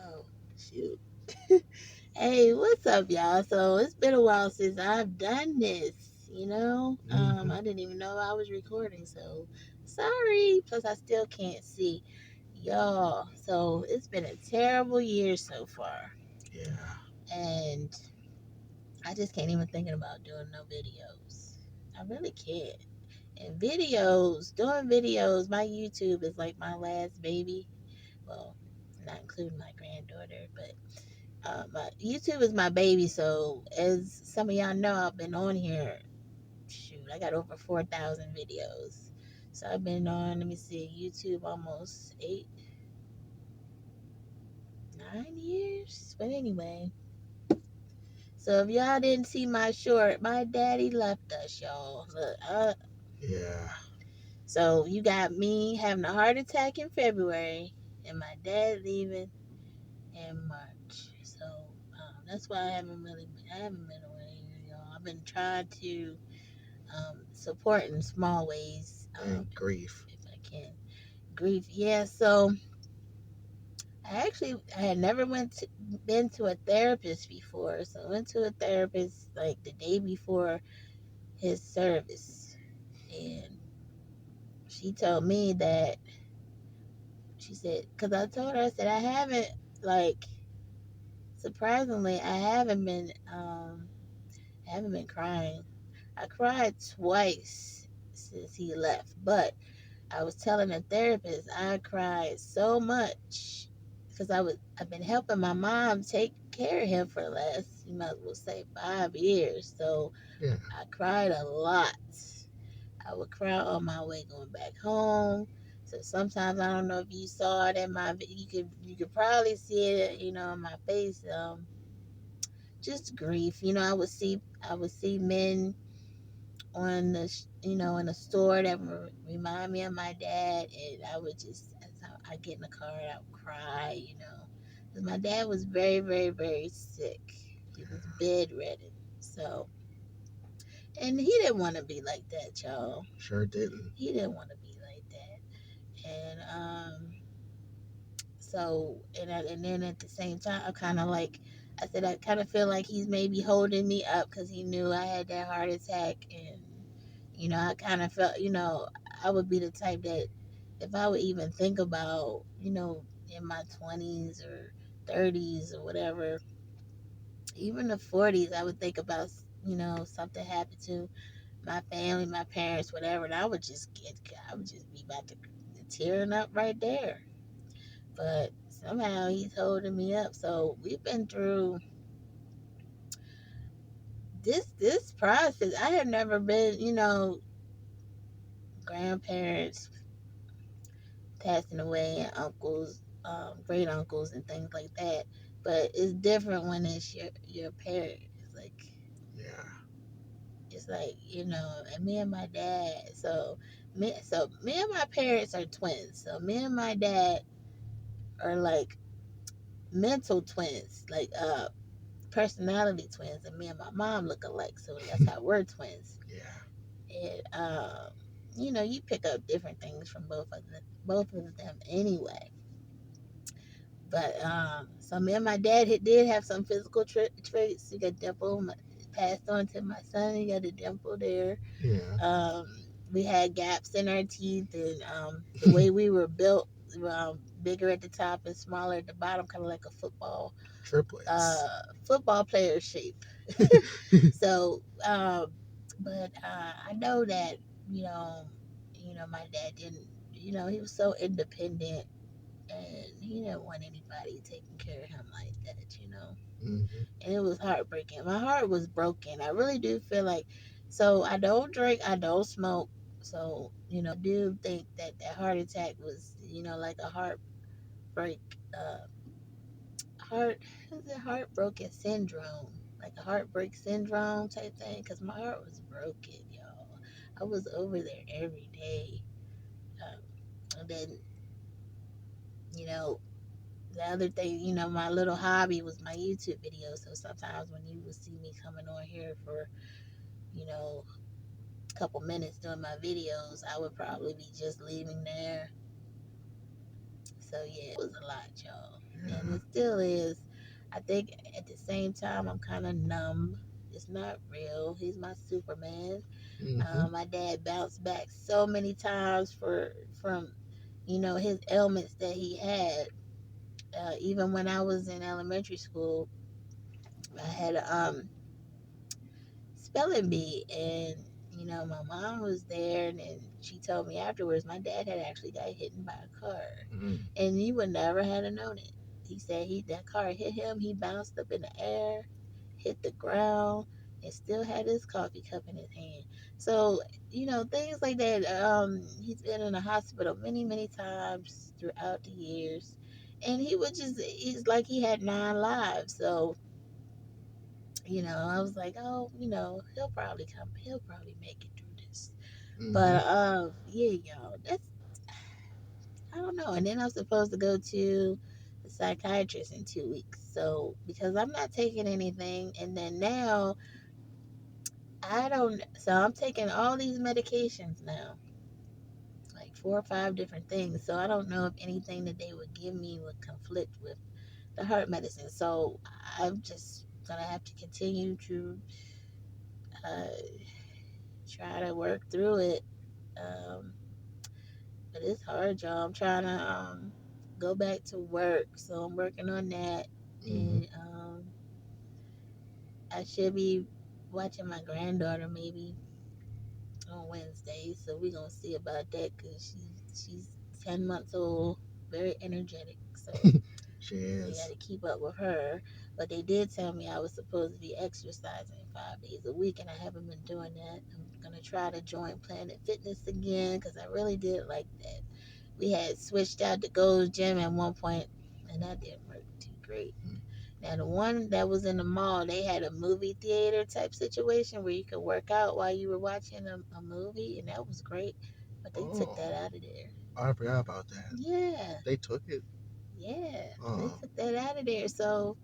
Oh, shoot. Hey, what's up, y'all? So it's been a while since I've done this, you know? Hmm. I didn't even know I was recording, so sorry. Plus, I still can't see y'all. So it's been a terrible year so far. Yeah. And I just can't even thinking about doing no videos. I really can't. And videos, doing videos, my YouTube is like my last baby. Well, not including my granddaughter, but my YouTube is my baby. So as some of y'all know, I've been on here. Shoot, I got over 4,000 videos. So I've been on. Let me see, YouTube almost 8, 9 years. But anyway, so if y'all didn't see my short, my daddy left us, y'all. Look, Yeah. so you got me having a heart attack in February, and my dad leaving in March. So that's why I haven't been away, y'all. I've been trying to support in small ways, And grief. if I can. Grief, yeah. So I had never been to a therapist before. So I went to a therapist like the day before his service, and she told me that she said, because I told her, I said I haven't, like, surprisingly I haven't been crying. I cried twice since he left, but I was telling the therapist I cried so much because I've been helping my mom take care of him for the last, you might as well say, 5 years. So Yeah. I cried a lot. I would cry on my way going back home. So sometimes I don't know if you saw it in you could probably see it, in my face. Just grief. I would see men on in a store that remind me of my dad, and I would just, as I get in the car, I would cry, because my dad was very, very, very sick. He was Yeah. bedridden, so, and he didn't want to be like that, y'all. Sure didn't. He didn't want to be like that, and so, and then at the same time, I said, I kind of feel like he's maybe holding me up because he knew I had that heart attack. And, I kind of felt, I would be the type that if I would even think about, in my 20s or 30s or whatever, even the 40s, I would think about, something happened to my family, my parents, whatever. And I would just be about to tearing up right there. But somehow he's holding me up. So we've been through this process. I had never been, grandparents passing away and uncles, great uncles and things like that. But it's different when it's your parent. Yeah. It's like, and me and my dad. So me and my parents are twins. So me and my dad are like mental twins. Like personality twins, and me and my mom look alike, so that's how we're twins. Yeah. And you pick up different things from both of them anyway. But so me and my dad did have some physical traits. He got dimple, passed on to my son. He got a dimple there. Yeah. Um, we had gaps in our teeth, and the way we were built, bigger at the top and smaller at the bottom, kind of like a Triplets. football player shape. So, but I know that you know, my dad didn't. He was so independent, and he didn't want anybody taking care of him like that. Hmm. And it was heartbreaking. My heart was broken. I really do feel like. So I don't drink. I don't smoke. So I do think that heart attack was like a heartbreak. Heart is it heartbroken syndrome, like a heartbreak syndrome type thing, because my heart was broken, y'all. I was over there every day. um, and then you know the other thing, my little hobby was my YouTube videos. So sometimes when you would see me coming on here for you know a couple minutes doing my videos, I would probably be just leaving there. So yeah, it was a lot, y'all. and Yeah. it still is. I think at the same time I'm kind of numb. It's not real. He's my Superman. Mm-hmm. My dad bounced back so many times from his ailments that he had. Even when I was in elementary school, I had a spelling bee, and my mom was there, and she told me afterwards my dad had actually got hit by a car, Mm. and you would never have known it. He said that car hit him. He bounced up in the air, hit the ground, and still had his coffee cup in his hand. So things like that. He's been in the hospital many many times throughout the years, and he's like he had 9 lives. So I was like, oh, he'll probably make it through this. Mm-hmm. But yeah, y'all, that's I don't know. And then I'm supposed to go to the psychiatrist in 2 weeks. So because I'm not taking anything, and then now I don't. So I'm taking all these medications now, like 4 or 5 different things. So I don't know if anything that they would give me would conflict with the heart medicine. So I'm just gonna have to continue to uh, try to work through it. Um, but it's hard, y'all. I'm trying to go back to work, so I'm working on that, Mm-hmm. and I should be watching my granddaughter maybe on Wednesday. So we're gonna see about that because she's 10 months old, very energetic. So She we got is. to keep up with her. But they did tell me I was supposed to be exercising 5 days a week, and I haven't been doing that. I'm gonna try to join Planet Fitness again because I really did like that. We had switched out to Gold's Gym at one point, and that didn't work too great. Now the one that was in the mall, they had a movie theater type situation where you could work out while you were watching a movie, and that was great. But they took Oh, that out of there. I forgot about that. Yeah, They took it. yeah, they Oh. took that out of there. So,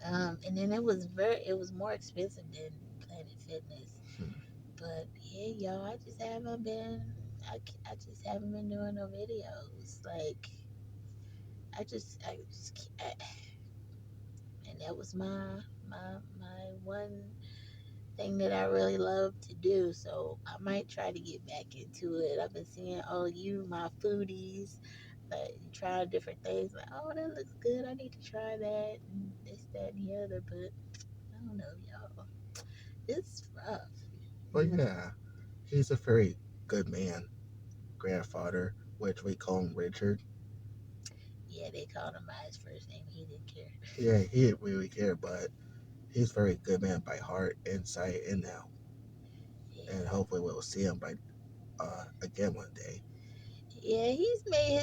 and then it was more expensive than Planet Fitness. Hmm. But yeah, y'all, I just haven't been doing no videos. Like, I just, and that was my one thing that I really love to do. So I might try to get back into it. I've been seeing all of you, my foodies, like try different things. Like, oh, that looks good. I need to try that and this, that, and the other. But I don't know, y'all. It's rough. But yeah, he's a very good man, grandfather, which we call him Richard. Yeah, they called him by his first name. He didn't care. Yeah, he didn't really care, but he's a very good man by heart, insight, and now. And Yeah. hopefully we'll see him by again one day. Yeah, he's made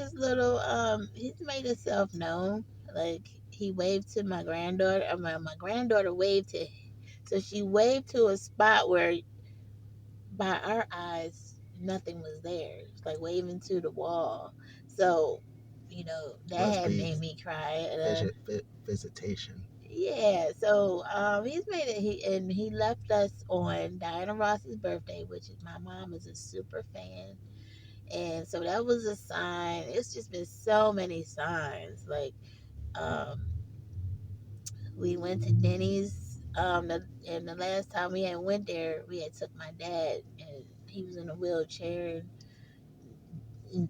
himself known. Like he waved to my granddaughter. My granddaughter waved to so she waved to a spot where by our eyes nothing was there. It's like waving to the wall. So, that Must had be made me cry. And, visitation. yeah, so he's made it. He left us on Diana Ross's birthday, which is my mom is a super fan, and so that was a sign. It's just been so many signs. Like um, we went to Denny's. And the last time we had went there, we had took my dad, and he was in a wheelchair. And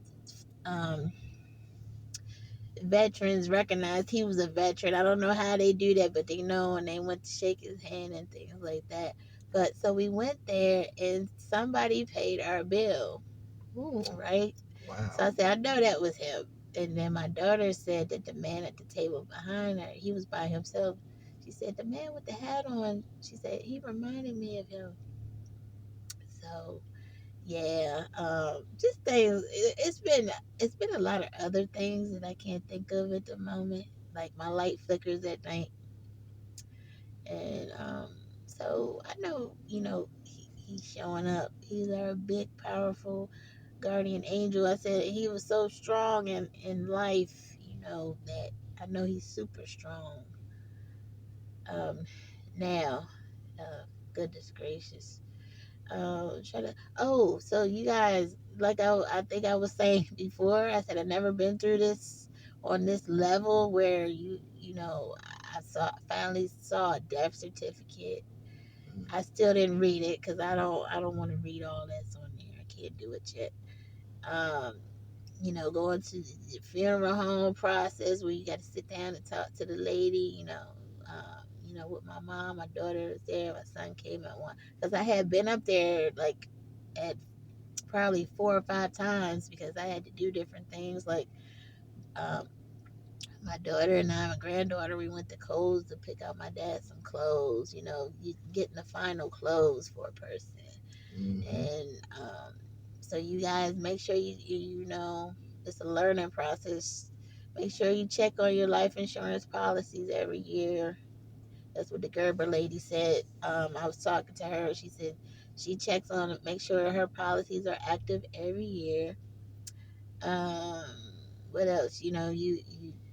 veterans recognized he was a veteran. I don't know how they do that, but they know, and they went to shake his hand and things like that. But so we went there, and somebody paid our bill, Oh, right? So wow. I said, I know that was him. And then my daughter said that the man at the table behind her, he was by himself. She said, the man with the hat on, she said, he reminded me of him. So yeah, just things. It's been a lot of other things that I can't think of at the moment. Like my light flickers at night, and so I know he's showing up. He's our big, powerful guardian angel. I said he was so strong in life, that I know he's super strong. Um, now, uh, goodness gracious. Try to. So you guys, like I think I was saying before, I said I've never been through this on this level where I finally saw a death certificate. Mm. I still didn't read it because I don't want to read all that's on there. I can't do it yet. Um, going to the funeral home process where you got to sit down and talk to the lady. With my mom, my daughter was there, my son came at one because I had been up there like at probably 4 or 5 times because I had to do different things like um, my daughter and I, my granddaughter, we went to Kohl's to pick out my dad some clothes. You getting the final clothes for a person, Mm-hmm. and so you guys make sure it's a learning process. Make sure you check on your life insurance policies every year. That's what the Gerber lady said. I was talking to her. She said she checks on it, make sure her policies are active every year. Um, what else?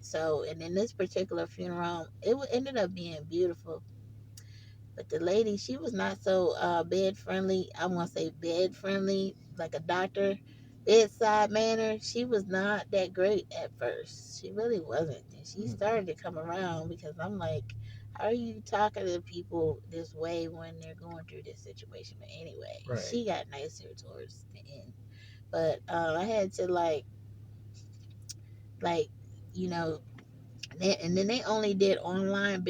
So, and in this particular funeral, ended up being beautiful. But the lady, she was not so bed friendly. I want to say bed friendly, like a doctor bedside manner. She was not that great at first. She really wasn't. And she Mm-hmm. started to come around because I'm like, how are you talking to people this way when they're going through this situation? But anyway, Right. she got nicer towards the end. But I had to like, you know, and then they only did online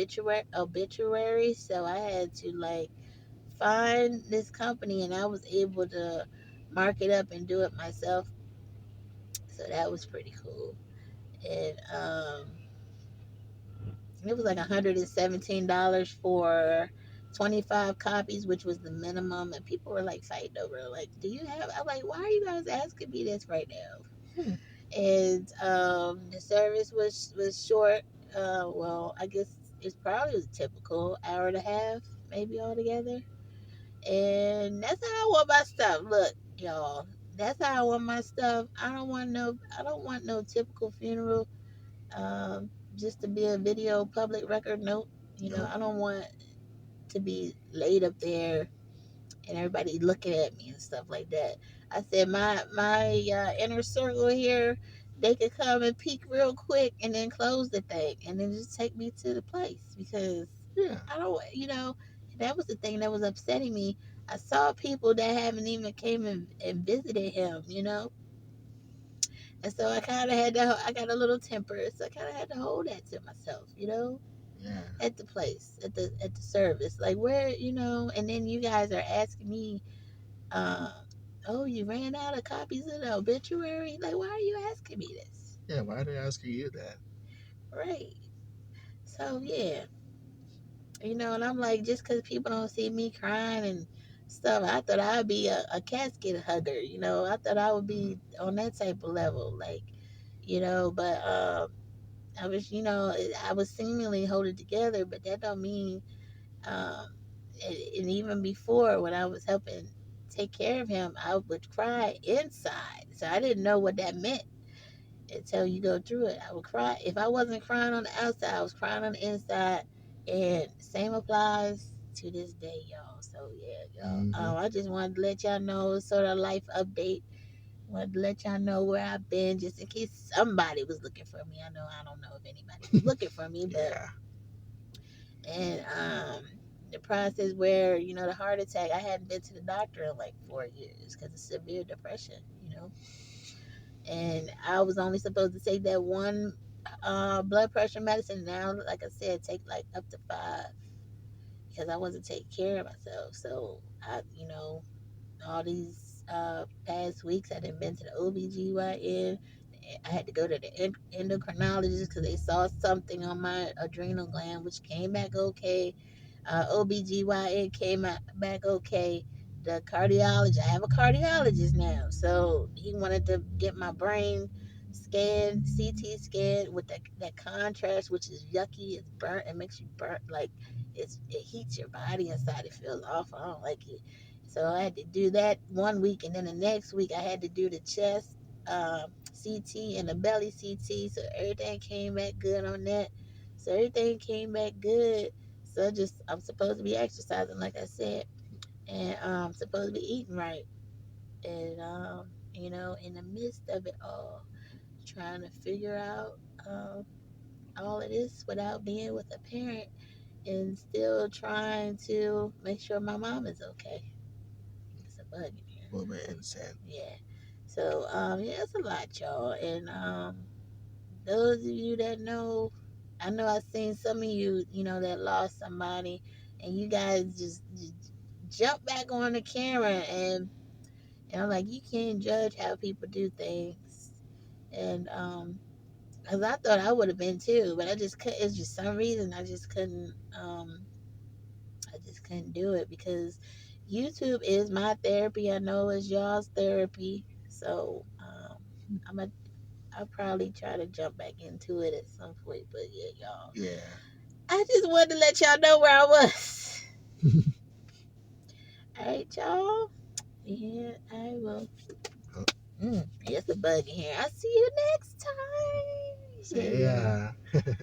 obituaries, so I had to like find this company and I was able to mark it up and do it myself. So that was pretty cool. And it was like $117 for 25 copies, which was the minimum. And people were like fighting over it. Like, do you have? I'm like, why are you guys asking me this right now? Hmm. And the service was short. Well, I guess it probably was a typical hour and a half, maybe altogether. And that's how I want my stuff. Look, y'all, that's how I want my stuff. I don't want no typical funeral. Just to be a video public record. Nope. Nope. I don't want to be laid up there and everybody looking at me and stuff like that. I said my inner circle here, they could come and peek real quick and then close the thing and then just take me to the place because Yeah. I don't, that was the thing that was upsetting me. I saw people that haven't even came and visited him. And so I kind of had to, I got a little temper, so I kind of had to hold that to myself. Yeah. At the place, at the service, like where. And then you guys are asking me um, oh, you ran out of copies of the obituary? Like, why are you asking me this? Yeah. Why are they asking you that? Right. So, yeah, and I'm like, just because people don't see me crying and stuff, I thought I'd be a casket hugger. I thought I would Mm. be on that type of level. Like, but I was seemingly holding together, but that don't mean, um, and even before when I was helping take care of him, I would cry inside. So I didn't know what that meant until you go through it. I would cry. If I wasn't crying on the outside, I was crying on the inside. And same applies to this day, y'all. So yeah, y'all. Mm-hmm. I just wanted to let y'all know sort of life update. Wanted to let y'all know where I've been, just in case somebody was looking for me. I don't know if anybody was looking for me, but Yeah. and the process where the heart attack. I hadn't been to the doctor in like 4 years because of severe depression. And I was only supposed to take that one blood pressure medicine. Now, like I said, take like up to five because I wasn't taking care of myself. So all these past weeks I didn't been to the OBGYN. I had to go to the endocrinologist because they saw something on my adrenal gland, which came back okay. OBGYN came out back okay. The cardiologist, I have a cardiologist now, so he wanted to get my brain scan, CT scan with that contrast, which is yucky. It's burnt. It makes you burnt. Like it heats your body inside. It feels awful. I don't like it. So I had to do that one week, and then the next week I had to do the chest CT and the belly CT. So everything came back good on that. So everything came back good. So I'm supposed to be exercising, like I said, and I'm supposed to be eating right. And in the midst of it all, trying to figure out um, all of this without being with a parent and still trying to make sure my mom is okay. It's a bug in here. A little bit insane. Yeah. So yeah, it's a lot, y'all. And those of you that know, I know I've seen some of you, that lost somebody, and you guys just jump back on the camera, and I'm like, you can't judge how people do things. And because I thought I would have been too, but I just could. It's just some reason I just couldn't. I just couldn't do it because YouTube is my therapy. I know it's y'all's therapy, so I'm a. I'll probably try to jump back into it at some point. But yeah, y'all. Yeah. I just wanted to let y'all know where I was. All right, y'all. Yeah, I will. Oh, It's a bug in here. I'll see you next time. Yeah, say yeah. yeah.